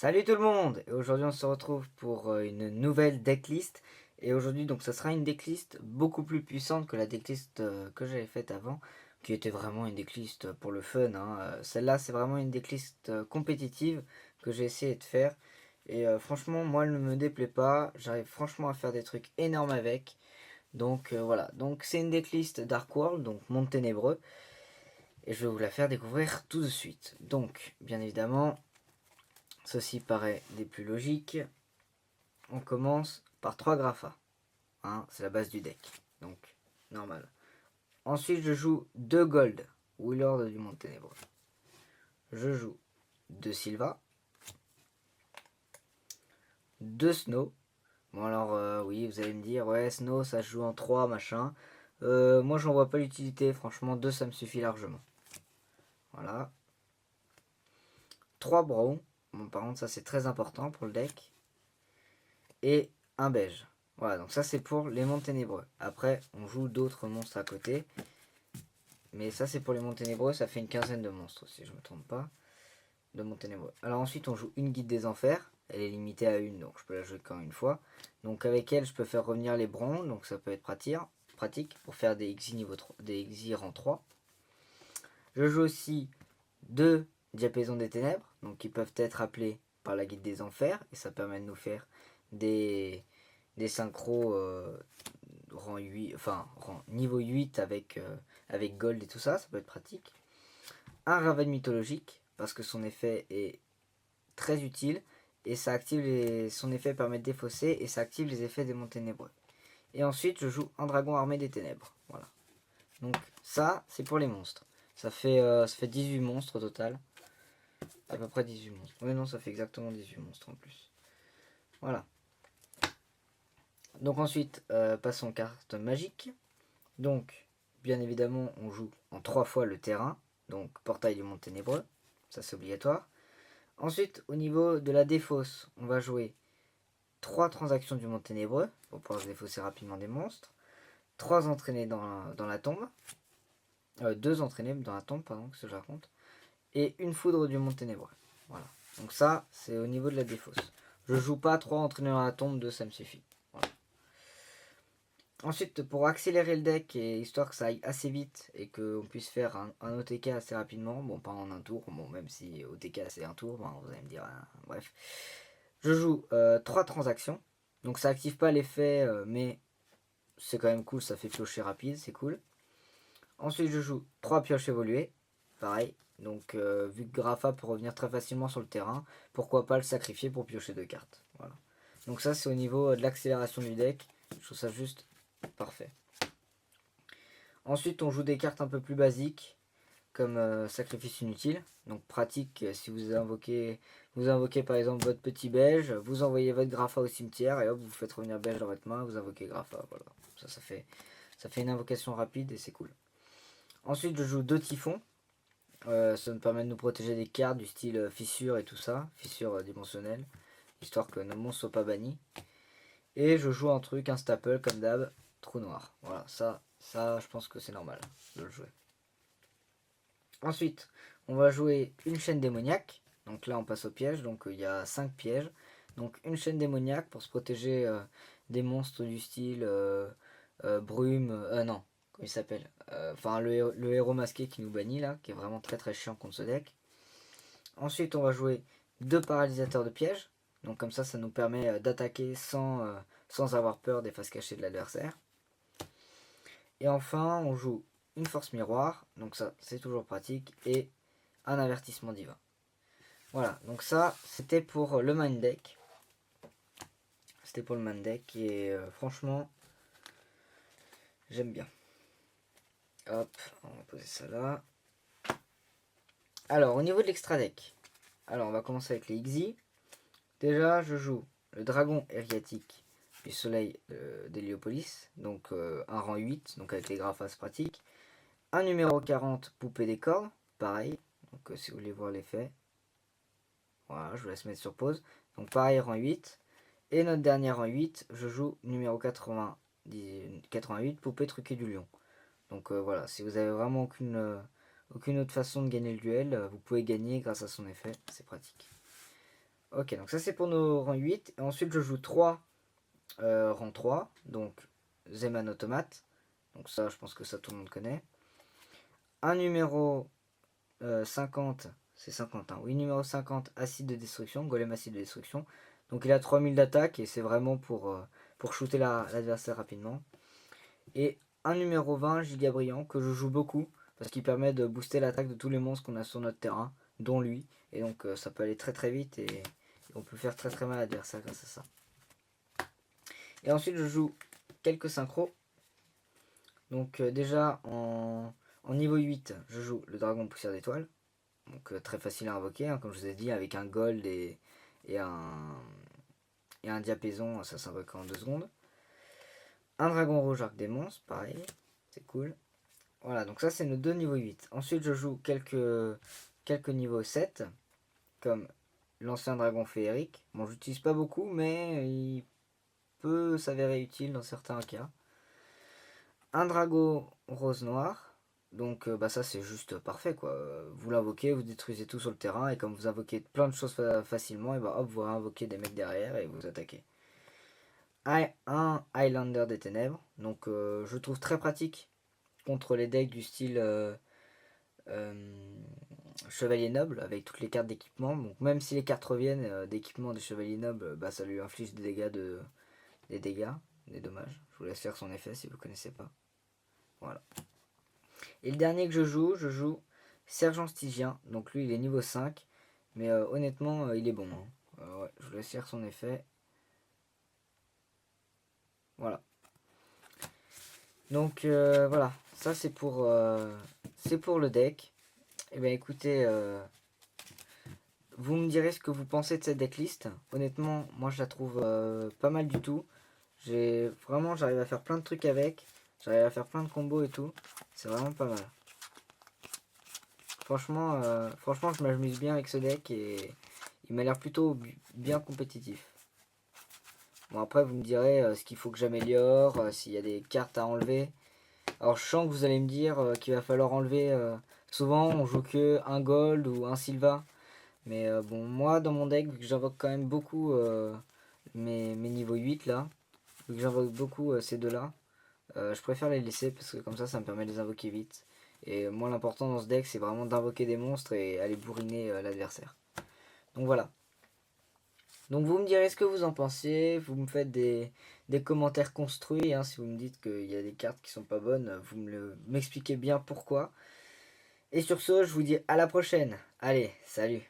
Salut tout le monde! Et aujourd'hui on se retrouve pour une nouvelle decklist. Et aujourd'hui donc ça sera une decklist beaucoup plus puissante que la decklist que j'avais faite avant, qui était vraiment une decklist pour le fun, hein. Celle-là c'est vraiment une decklist compétitive que j'ai essayé de faire. Et franchement moi elle ne me déplaît pas, j'arrive franchement à faire des trucs énormes avec. Donc voilà, donc c'est une decklist Dark World, donc Monde Ténébreux. Et je vais vous la faire découvrir tout de suite. Donc bien évidemment... Ceci paraît des plus logiques. On commence par 3 Grapha. Hein, c'est la base du deck. Donc, normal. Ensuite, je joue 2 Gold. Willord du Monde Ténébreux. Je joue 2 Sylva. 2 Snow. Bon alors, oui, vous allez me dire, ouais, Snow, ça se joue en 3, machin. Moi, j'en vois pas l'utilité. Franchement, 2, ça me suffit largement. Voilà. 3 Brown. Bon, par contre, ça, c'est très important pour le deck. Et un beige. Voilà, donc ça c'est pour les mondes ténébreux. Après, on joue d'autres monstres à côté. Mais ça c'est pour les mondes ténébreux, ça fait une quinzaine de monstres si je me trompe pas. De mondes ténébreux. Alors ensuite on joue une guide des enfers. Elle est limitée à une, donc je peux la jouer qu'en une fois. Donc avec elle je peux faire revenir les bronzes, donc ça peut être pratique pour faire des exis niveau 3, des exis rang 3. Je joue aussi deux diapasons des ténèbres, donc qui peuvent être appelés par la guide des enfers. Et ça permet de nous faire des synchros rang 8, enfin niveau 8 avec gold et tout ça, ça peut être pratique. Un Raven mythologique, parce que son effet est très utile, et ça active son effet permet de défausser, et ça active les effets des monts ténébreux. Et ensuite, je joue un dragon armé des ténèbres. Voilà. Donc ça, c'est pour les monstres. Ça fait 18 monstres au total. À peu près 18 monstres. Oui, non, ça fait exactement 18 monstres en plus. Voilà. Donc ensuite, passons aux cartes magiques. Donc, bien évidemment, on joue en 3 fois le terrain. Donc, portail du monde ténébreux. Ça, c'est obligatoire. Ensuite, au niveau de la défausse, on va jouer 3 transactions du monde ténébreux pour pouvoir se défausser rapidement des monstres. 3 entraînés dans la tombe. 2 entraînés dans la tombe, pardon, que ce que je raconte. Et une foudre du monde ténébreux. Voilà. Donc ça, c'est au niveau de la défausse. Je joue pas 3 entraînés dans la tombe, 2 ça me suffit. Voilà. Ensuite, pour accélérer le deck et histoire que ça aille assez vite et qu'on puisse faire un OTK assez rapidement, bon pas en un tour, bon même si OTK c'est un tour, bon, vous allez me dire, bref. Je joue 3 transactions, donc ça active pas l'effet, mais c'est quand même cool, ça fait piocher rapide, c'est cool. Ensuite je joue 3 pioches évoluées, pareil, donc vu que Grapha peut revenir très facilement sur le terrain, pourquoi pas le sacrifier pour piocher 2 cartes, voilà. Donc ça c'est au niveau de l'accélération du deck, je trouve ça juste parfait. Ensuite, on joue des cartes un peu plus basiques, comme sacrifice inutile. Donc pratique si vous invoquez par exemple votre petit beige, vous envoyez votre Grapha au cimetière et hop, vous faites revenir beige dans votre main, vous invoquez Grapha. Voilà. Ça fait une invocation rapide et c'est cool. Ensuite, je joue deux typhons. Ça nous permet de nous protéger des cartes du style fissure et tout ça, fissure dimensionnelle, histoire que nos monstres soient pas bannis. Et je joue un truc, un staple comme d'hab, trou noir. Voilà, ça je pense que c'est normal de le jouer. Ensuite, on va jouer une chaîne démoniaque. Donc là, on passe au piège. Donc il y a 5 pièges. Donc une chaîne démoniaque pour se protéger des monstres du style brume. Non, comment il s'appelle, enfin, le héros masqué qui nous bannit là, qui est vraiment très très chiant contre ce deck. Ensuite, on va jouer deux paralysateurs de piège. Donc comme ça nous permet d'attaquer sans avoir peur des faces cachées de l'adversaire. Et enfin, on joue une force miroir, donc ça c'est toujours pratique, et un avertissement divin. Voilà, donc ça c'était pour le main deck. C'était pour le main deck et franchement, j'aime bien. Hop, on va poser ça là. Alors, au niveau de l'extra deck, alors on va commencer avec les Xyz. Déjà, je joue le dragon Eriatique du soleil d'Héliopolis, donc un rang 8, donc avec les graphes pratiques. Un numéro 40, poupée des cordes, pareil, donc si vous voulez voir l'effet. Voilà, je vous laisse mettre sur pause. Donc pareil, rang 8. Et notre dernier rang 8, je joue numéro 88, poupée truquée du lion. Donc voilà, si vous avez vraiment aucune autre façon de gagner le duel, vous pouvez gagner grâce à son effet, c'est pratique. Ok, donc ça c'est pour nos rangs 8. Et ensuite je joue 3 rang 3, donc Zeman Automate. Donc ça je pense que ça tout le monde connaît. Un numéro 50, c'est 50, hein. Oui, numéro 50, acide de destruction, golem acide de destruction. Donc il a 3000 d'attaque et c'est vraiment pour shooter l'adversaire rapidement. Et un numéro 20, giga brillant, que je joue beaucoup, parce qu'il permet de booster l'attaque de tous les monstres qu'on a sur notre terrain, dont lui. Et donc ça peut aller très très vite et on peut faire très très mal à l'adversaire grâce à ça. Et ensuite je joue quelques synchros. Donc déjà en niveau 8, je joue le dragon poussière d'étoile. Donc très facile à invoquer, hein, comme je vous ai dit, avec un gold et un diapason, ça s'invoque en 2 secondes. Un dragon rouge arc des monstres, pareil, c'est cool. Voilà, donc ça c'est nos 2 niveaux 8. Ensuite je joue quelques niveaux 7, comme l'ancien dragon féerique. Bon, j'utilise pas beaucoup, mais il peut s'avérer utile dans certains cas. Un dragon rose noir. Donc bah ça c'est juste parfait quoi. Vous l'invoquez, vous détruisez tout sur le terrain et comme vous invoquez plein de choses facilement, et bah hop vous invoquez des mecs derrière et vous attaquez. Un Highlander des ténèbres. Donc je trouve très pratique contre les decks du style Chevalier Noble avec toutes les cartes d'équipement. Donc même si les cartes reviennent d'équipement des Chevaliers Nobles, bah ça lui inflige des dégâts, des dommages. Je vous laisse faire son effet si vous ne connaissez pas. Voilà. Et le dernier que je joue Sergent Stygien. Donc lui il est niveau 5. Mais honnêtement il est bon. Hein. Ouais, je vous laisse faire son effet. Voilà. Donc voilà. Ça c'est pour le deck. Et bien écoutez, vous me direz ce que vous pensez de cette decklist. Honnêtement, moi je la trouve pas mal du tout. J'arrive à faire plein de trucs avec. J'arrive à faire plein de combos et tout. C'est vraiment pas mal. Franchement, je m'amuse bien avec ce deck et il m'a l'air plutôt bien compétitif. Bon après vous me direz ce qu'il faut que j'améliore, s'il y a des cartes à enlever. Alors je sens que vous allez me dire qu'il va falloir enlever. Souvent on joue que un gold ou un Silva. Mais bon moi dans mon deck, vu que j'invoque quand même beaucoup mes niveaux 8 là, vu que j'invoque beaucoup ces deux là, je préfère les laisser parce que comme ça me permet de les invoquer vite. Et moi l'important dans ce deck c'est vraiment d'invoquer des monstres et aller bourriner l'adversaire. Donc voilà. Donc vous me direz ce que vous en pensez, vous me faites des commentaires construits, hein, si vous me dites qu'il y a des cartes qui sont pas bonnes, vous m'expliquez bien pourquoi. Et sur ce, je vous dis à la prochaine. Allez, salut.